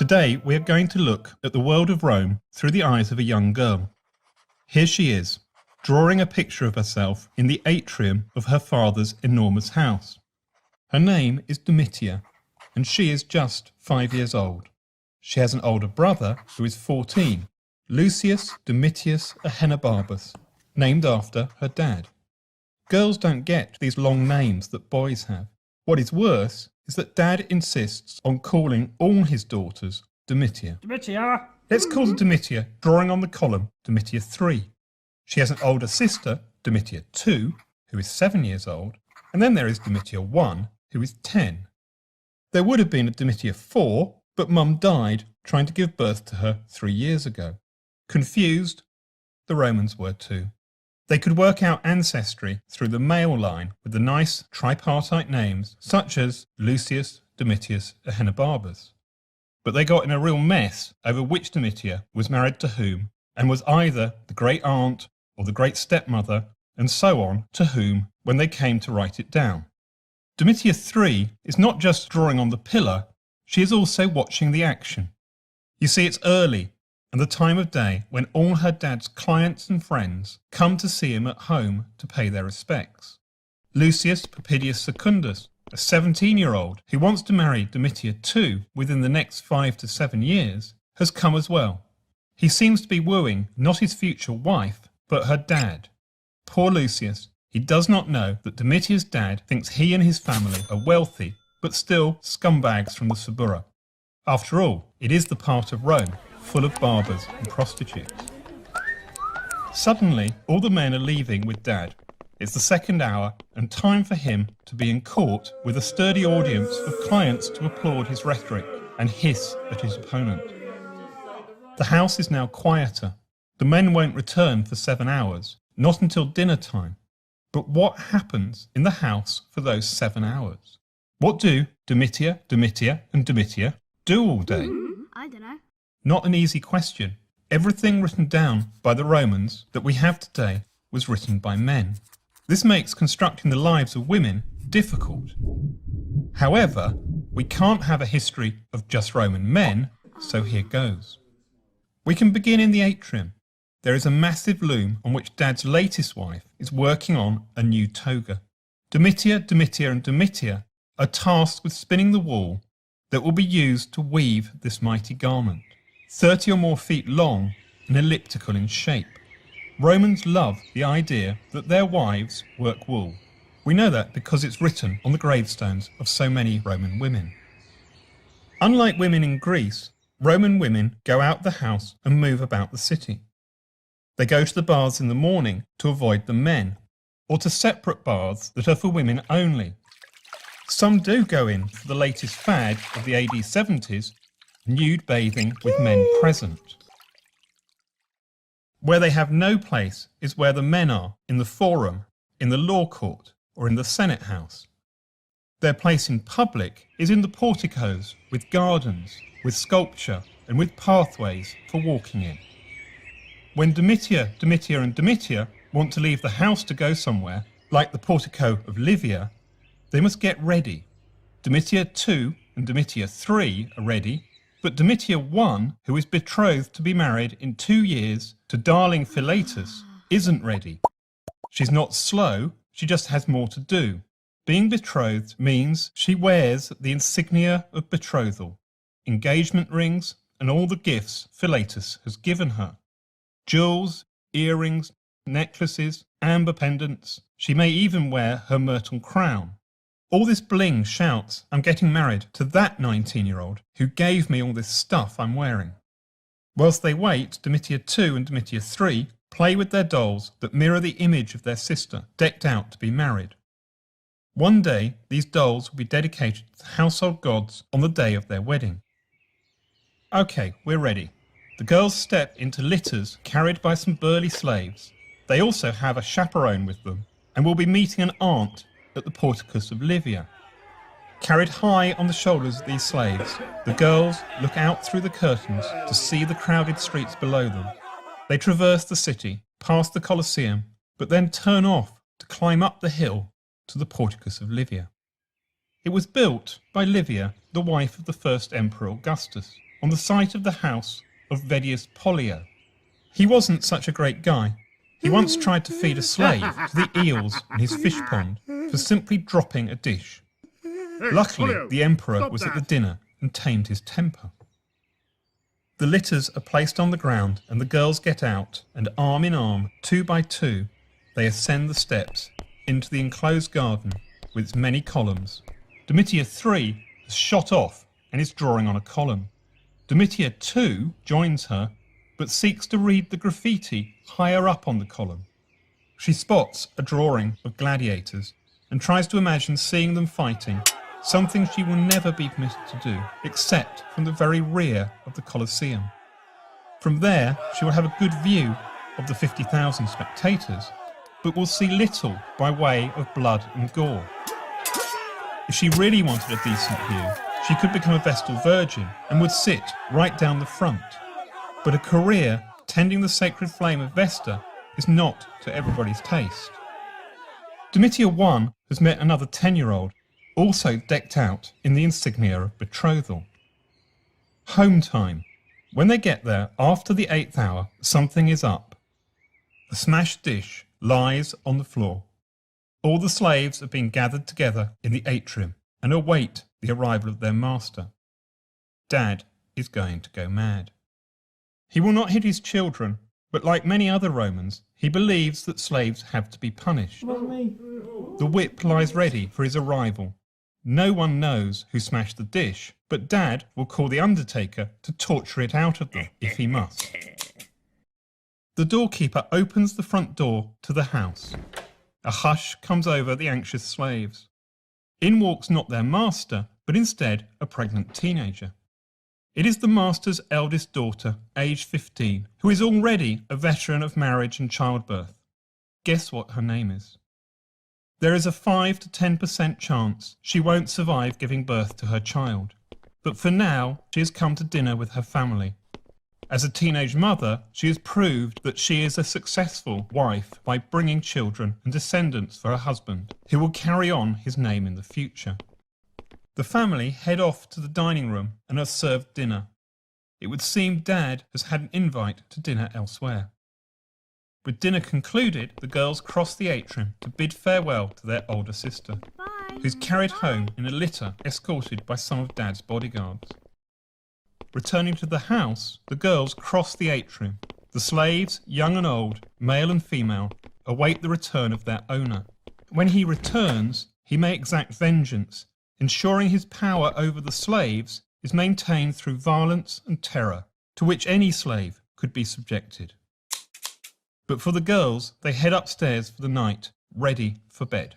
Today we are going to look at the world of Rome through the eyes of a young girl. Here she is, drawing a picture of herself in the atrium of her father's enormous house. Her name is Domitia, and she is just 5 years old. She has an older brother who is 14, Lucius Domitius Ahenobarbus, named after her dad. Girls don't get these long names that boys have. What is worse is that Dad insists on calling all his daughters Domitia. Domitia! Let's call her Domitia, drawing on the column Domitia 3. She has an older sister, Domitia 2, who is 7 years old, and then there is Domitia 1, who is 10. There would have been a Domitia 4, but Mum died trying to give birth to her 3 years ago. Confused? The Romans were too. They could work out ancestry through the male line with the nice tripartite names such as Lucius Domitius Ahenobarbus. But they got in a real mess over which Domitia was married to whom and was either the great aunt or the great stepmother and so on to whom when they came to write it down. Domitia 3 is not just drawing on the pillar, she is also watching the action. You see, it's early and the time of day when all her dad's clients and friends come to see him at home to pay their respects. Lucius Papidius Secundus, a 17-year-old who wants to marry Domitia 2 within the next 5 to 7 years, has come as well. He seems to be wooing not his future wife, but her dad. Poor Lucius, he does not know that Domitia's dad thinks he and his family are wealthy, but still scumbags from the Suburra. After all, it is the part of Rome full of barbers and prostitutes. Suddenly, all the men are leaving with Dad. It's the second hour and time for him to be in court with a sturdy audience of clients to applaud his rhetoric and hiss at his opponent. The house is now quieter. The men won't return for 7 hours, not until dinner time. But what happens in the house for those 7 hours? What do Domitia, and Domitia do all day? I don't know. Not an easy question. Everything written down by the Romans that we have today was written by men. This makes constructing the lives of women difficult. However, we can't have a history of just Roman men, so here goes. We can begin in the atrium. There is a massive loom on which Dad's latest wife is working on a new toga. Domitia, and Domitia are tasked with spinning the wool that will be used to weave this mighty garment. 30 or more feet long and elliptical in shape. Romans love the idea that their wives work wool. We know that because it's written on the gravestones of so many Roman women. Unlike women in Greece, Roman women go out the house and move about the city. They go to the baths in the morning to avoid the men, or to separate baths that are for women only. Some do go in for the latest fad of the AD 70s, nude bathing with men present. Where they have no place is where the men are, in the forum, in the law court, or in the Senate house. Their place in public is in the porticos, with gardens, with sculpture, and with pathways for walking in. When Domitia, and Domitia want to leave the house to go somewhere, like the portico of Livia, they must get ready. Domitia 2 and Domitia 3 are ready, but Domitia 1, who is betrothed to be married in 2 years to darling Philetus, isn't ready. She's not slow, she just has more to do. Being betrothed means she wears the insignia of betrothal, engagement rings and all the gifts Philetus has given her. Jewels, earrings, necklaces, amber pendants. She may even wear her myrtle crown. All this bling shouts, I'm getting married to that 19-year-old who gave me all this stuff I'm wearing. Whilst they wait, Domitia 2 and Domitia 3 play with their dolls that mirror the image of their sister, decked out to be married. One day, these dolls will be dedicated to the household gods on the day of their wedding. Okay, we're ready. The girls step into litters carried by some burly slaves. They also have a chaperone with them and will be meeting an aunt at the porticus of Livia. Carried high on the shoulders of these slaves, the girls look out through the curtains to see the crowded streets below them. They traverse the city, past the Colosseum, but then turn off to climb up the hill to the porticus of Livia. It was built by Livia, the wife of the first Emperor Augustus. on the site of the house of Vedius Pollio. He wasn't such a great guy. He once tried to feed a slave to the eels in his fish pond for simply dropping a dish. Luckily, the emperor was at the dinner and tamed his temper. The litters are placed on the ground and the girls get out, and arm in arm, 2 by 2, they ascend the steps into the enclosed garden with its many columns. Domitia 3 has shot off and is drawing on a column. Domitia 2 joins her, but seeks to read the graffiti higher up on the column. She spots a drawing of gladiators and tries to imagine seeing them fighting, something she will never be permitted to do, except from the very rear of the Colosseum. From there, she will have a good view of the 50,000 spectators, but will see little by way of blood and gore. If she really wanted a decent view, she could become a Vestal Virgin and would sit right down the front. But a career tending the sacred flame of Vesta is not to everybody's taste. Domitia 1 has met another 10-year-old, also decked out in the insignia of betrothal. Home time. When they get there after the 8th hour, something is up. The smashed dish lies on the floor. All the slaves have been gathered together in the atrium and await the arrival of their master. Dad is going to go mad. He will not hit his children, but like many other Romans, he believes that slaves have to be punished. The whip lies ready for his arrival. No one knows who smashed the dish, but Dad will call the undertaker to torture it out of them if he must. The doorkeeper opens the front door to the house. A hush comes over the anxious slaves. In walks not their master, but instead a pregnant teenager. It is the master's eldest daughter, aged 15, who is already a veteran of marriage and childbirth. Guess what her name is? There is a 5 to 10% chance she won't survive giving birth to her child. But for now, she has come to dinner with her family. As a teenage mother, she has proved that she is a successful wife by bringing children and descendants for her husband, who will carry on his name in the future. The family head off to the dining room and are served dinner. It would seem Dad has had an invite to dinner elsewhere. With dinner concluded, the girls cross the atrium to bid farewell to their older sister, who's carried home in a litter escorted by some of Dad's bodyguards. Returning to the house, the girls cross the atrium. The slaves, young and old, male and female, await the return of their owner. When he returns, he may exact vengeance, ensuring his power over the slaves is maintained through violence and terror, to which any slave could be subjected. But for the girls, they head upstairs for the night, ready for bed.